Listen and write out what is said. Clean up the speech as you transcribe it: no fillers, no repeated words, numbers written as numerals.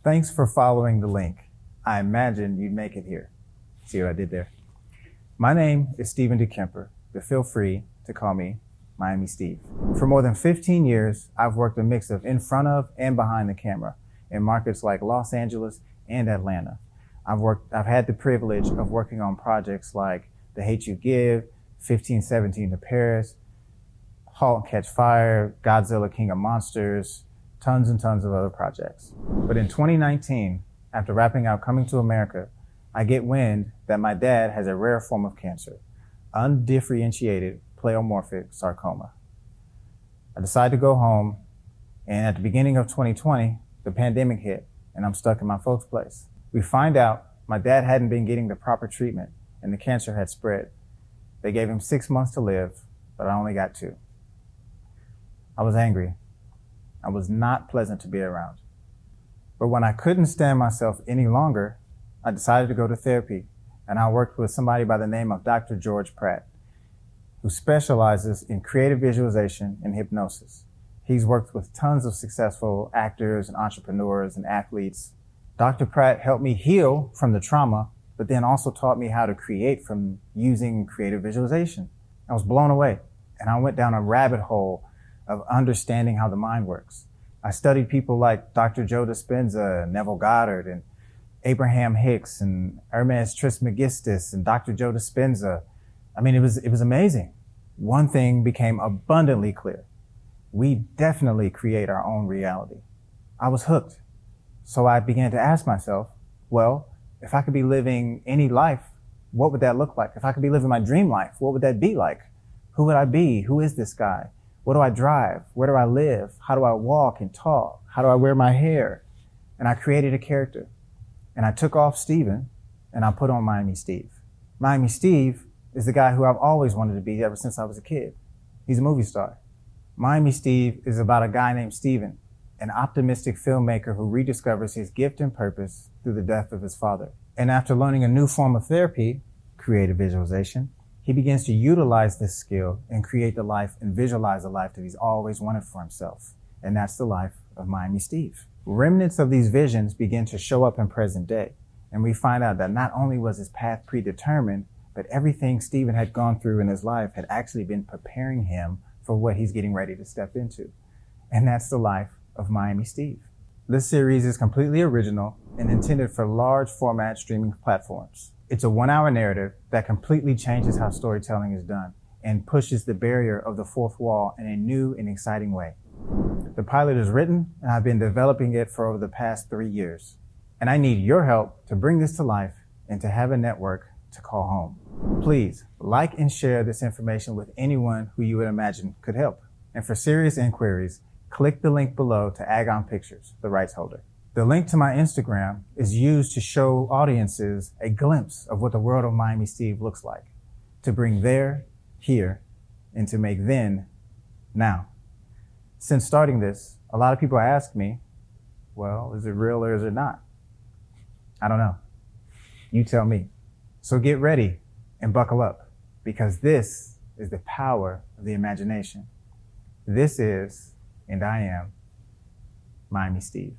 Thanks for following the link. I imagine you'd make it here. See what I did there? My name is Stephan DeKemper, but feel free to call me Miami Steve. For more than 15 years, I've worked a mix of in front of and behind the camera in markets like Los Angeles and Atlanta. I've had the privilege of working on projects like The Hate U Give, 1517 to Paris, Halt and Catch Fire, Godzilla King of Monsters, tons and tons of other projects. But in 2019, after wrapping out Coming to America, I get wind that my dad has a rare form of cancer, undifferentiated pleomorphic sarcoma. I decide to go home, and at the beginning of 2020, the pandemic hit, and I'm stuck in my folks' place. We find out my dad hadn't been getting the proper treatment, and the cancer had spread. They gave him 6 months to live, but I only got 2. I was angry. I was not pleasant to be around. But when I couldn't stand myself any longer, I decided to go to therapy, and I worked with somebody by the name of Dr. George Pratt, who specializes in creative visualization and hypnosis. He's worked with tons of successful actors and entrepreneurs and athletes. Dr. Pratt helped me heal from the trauma, but then also taught me how to create from using creative visualization. I was blown away, and I went down a rabbit hole of understanding how the mind works. I studied people like Dr. Joe Dispenza, Neville Goddard, and Abraham Hicks, and Hermes Trismegistus, and Dr. Joe Dispenza. I mean, it was amazing. One thing became abundantly clear. We definitely create our own reality. I was hooked. So I began to ask myself, well, if I could be living any life, what would that look like? If I could be living my dream life, what would that be like? Who would I be? Who is this guy? What do I drive? Where do I live? How do I walk and talk? How do I wear my hair? And I created a character. And I took off Stephan and I put on Miami Steve. Miami Steve is the guy who I've always wanted to be ever since I was a kid. He's a movie star. Miami Steve is about a guy named Stephan, an optimistic filmmaker who rediscovers his gift and purpose through the death of his father. And after learning a new form of therapy, creative visualization, he begins to utilize this skill and create the life and visualize the life that he's always wanted for himself. And that's the life of Miami Steve. Remnants of these visions begin to show up in present day. And we find out that not only was his path predetermined, but everything Stephan had gone through in his life had actually been preparing him for what he's getting ready to step into. And that's the life of Miami Steve. This series is completely original and intended for large format streaming platforms. It's a 1-hour narrative that completely changes how storytelling is done and pushes the barrier of the fourth wall in a new and exciting way. The pilot is written, and I've been developing it for over the past 3 years. And I need your help to bring this to life and to have a network to call home. Please like and share this information with anyone who you would imagine could help. And for serious inquiries, click the link below to AGON Pictures, the rights holder. The link to my Instagram is used to show audiences a glimpse of what the world of Miami Steve looks like, to bring there, here, and to make then, now. Since starting this, a lot of people ask me, well, is it real or is it not? I don't know. You tell me. So get ready and buckle up, because this is the power of the imagination. This is, and I am, Miami Steve.